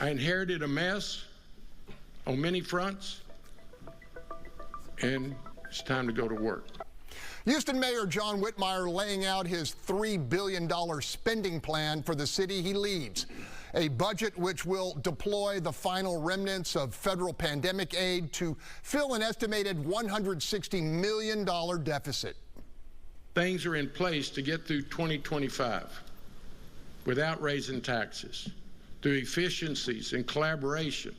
I inherited a mess on many fronts, and it's time to go to work. Houston Mayor John Whitmire laying out his $3 billion spending plan for the city he leads. A budget which will deploy the final remnants of federal pandemic aid to fill an estimated $160 million deficit. Things are in place to get through 2025 without raising taxes, through efficiencies and collaboration.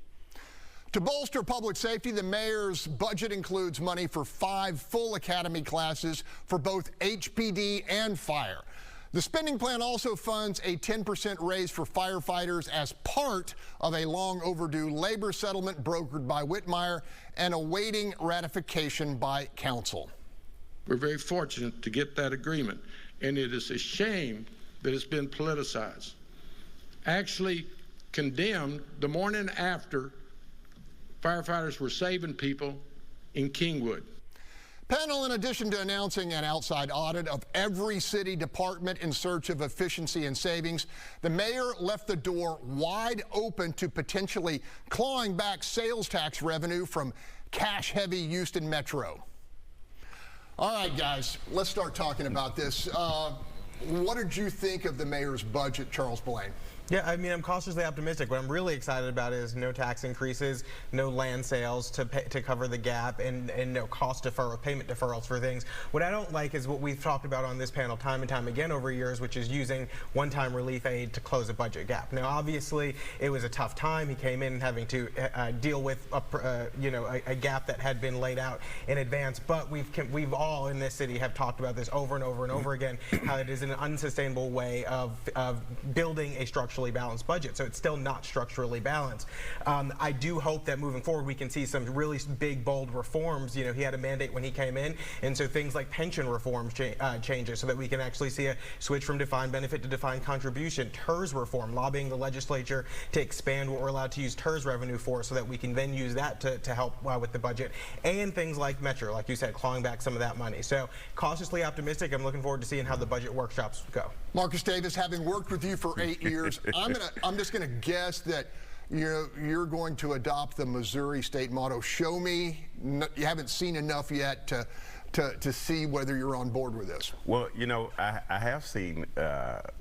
To bolster public safety, the mayor's budget includes money for 5 full academy classes for both HPD and fire. The spending plan also funds a 10% raise for firefighters as part of a long overdue labor settlement brokered by Whitmire and awaiting ratification by council. We're very fortunate to get that agreement, and it is a shame that it's been politicized. Actually condemned the morning after firefighters were saving people in Kingwood. Panel, in addition to announcing an outside audit of every city department in search of efficiency and savings, the mayor left the door wide open to potentially clawing back sales tax revenue from cash-heavy Houston Metro. All right, guys, let's start talking about this. What did you think of the mayor's budget, Charles Blaine? Yeah, I mean, I'm cautiously optimistic. What I'm really excited about is no tax increases, no land sales to cover the gap, and no cost deferral, payment deferrals for things. What I don't like is what we've talked about on this panel time and time again over years, which is using one-time relief aid to close a budget gap. Now, obviously, it was a tough time. He came in having to deal with a gap that had been laid out in advance. But we've all in this city have talked about this over and over and over again, how it is an unsustainable way of building a structurally balanced budget. So it's still not structurally balanced. I do hope that moving forward we can see some really big, bold reforms. You know, he had a mandate when he came in, and so things like pension reforms changes so that we can actually see a switch from defined benefit to defined contribution. TERS reform, lobbying the legislature to expand what we're allowed to use TERS revenue for so that we can then use that to help with the budget. And things like Metro, like you said, clawing back some of that money. So cautiously optimistic. I'm looking forward to seeing how the budget workshops go. Marcus Davis, having worked with you for 8 years, I'm just gonna guess that you're going to adopt the Missouri state motto, show me. You haven't seen enough yet to see whether you're on board with this. Well, you know, I have seen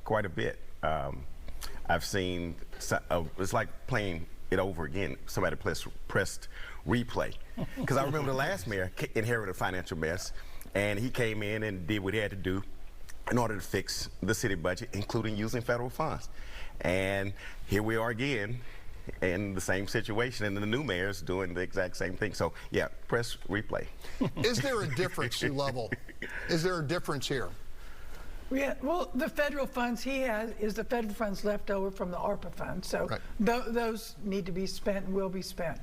quite a bit. I've seen, it's like playing it over again. Somebody pressed replay. Because I remember the last mayor inherited a financial mess, and he came in and did what he had to do in order to fix the city budget, including using federal funds. And here we are again in the same situation, and the new mayor's doing the exact same thing. So yeah, press replay. Is there a difference, Sue Lovell? Is there a difference here? Yeah, well, the federal funds he has is the federal funds left over from the ARPA funds. So right. Those need to be spent and will be spent.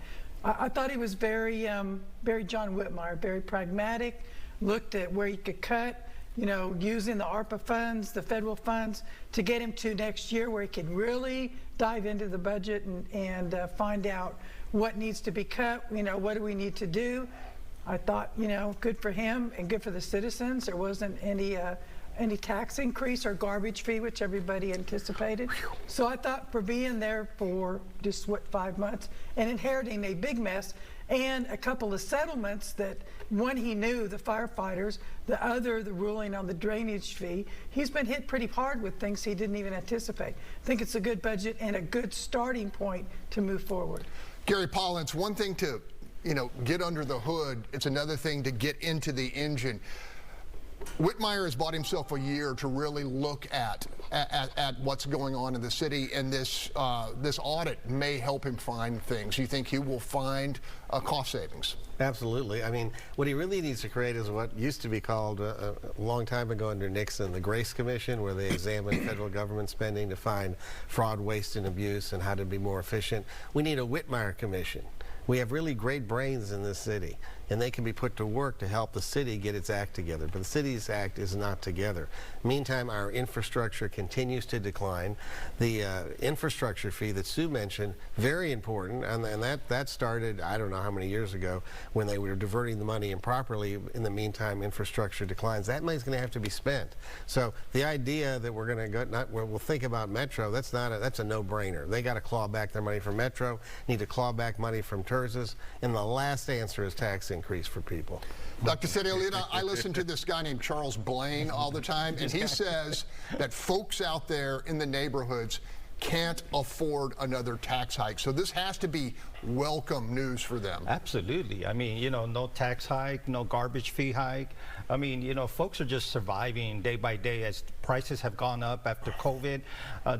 I thought he was very John Whitmire, very pragmatic, looked at where he could cut, you know, using the ARPA funds, the federal funds, to get him to next year where he can really dive into the budget and find out what needs to be cut, you know, what do we need to do. I thought, you know, good for him and good for the citizens. There wasn't any tax increase or garbage fee, which everybody anticipated. So I thought for being there for just, 5 months and inheriting a big mess and a couple of settlements that one he knew, the firefighters, the other, the ruling on the drainage fee. He's been hit pretty hard with things he didn't even anticipate. I think it's a good budget and a good starting point to move forward. Gary Paul, it's one thing to, you know, get under the hood. It's another thing to get into the engine. Whitmire has bought himself a year to really look at what's going on in the city, and this audit may help him find things. You think he will find cost savings? Absolutely. I mean, what he really needs to create is what used to be called a long time ago under Nixon, the Grace Commission, where they examine federal government spending to find fraud, waste, and abuse and how to be more efficient. We need a Whitmire Commission. We have really great brains in this city. and they can be put to work to help the city get its act together. But the city's act is not together. Meantime, our infrastructure continues to decline. The infrastructure fee that Sue mentioned, very important, and that started, I don't know how many years ago, when they were diverting the money improperly. In the meantime, infrastructure declines. That money's going to have to be spent. So the idea that we're going to go, we'll think about Metro, that's a no-brainer. They got to claw back their money from Metro, need to claw back money from TERSs, and the last answer is tax increase for people. Dr. Sediolita, I listen to this guy named Charles Blaine all the time, and he says that folks out there in the neighborhoods can't afford another tax hike. So this has to be welcome news for them. Absolutely. I mean, you know, no tax hike, no garbage fee hike. I mean, you know, folks are just surviving day by day as prices have gone up after COVID.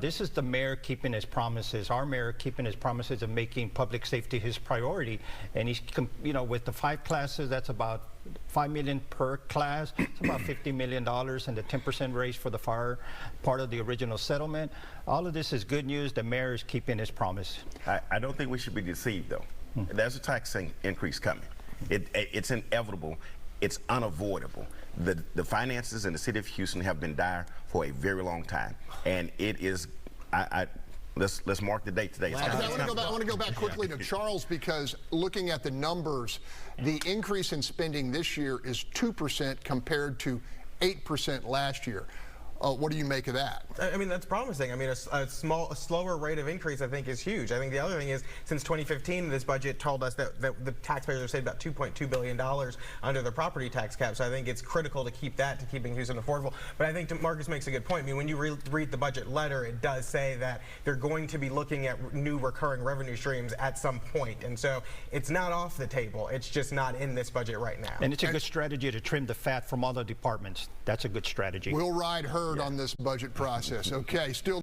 This is the mayor keeping his promises, our mayor keeping his promises of making public safety his priority. And he's, you know, with the 5 classes, that's about $5 million per class. It's about $50 million, and the 10% raise for the fire part of the original settlement. All of this is good news. The mayor is keeping his promise. I don't think we should be deceived, though. There's a tax increase coming. It's inevitable. It's unavoidable. The finances in the city of Houston have been dire for a very long time, and it is. Let's mark the date today. I want to go back quickly to Charles, because looking at the numbers, the increase in spending this year is 2% compared to 8% last year. What do you make of that? I mean, that's promising. I mean, a slower rate of increase, I think, is huge. I think the other thing is, since 2015, this budget told us that the taxpayers are saved about $2.2 billion under the property tax cap. So I think it's critical to keep that, to keeping Houston affordable. But I think Marcus makes a good point. I mean, when you read the budget letter, it does say that they're going to be looking at new recurring revenue streams at some point. And so it's not off the table. It's just not in this budget right now. And it's a good strategy to trim the fat from all the departments. That's a good strategy. We'll ride herd on this budget process. Okay, still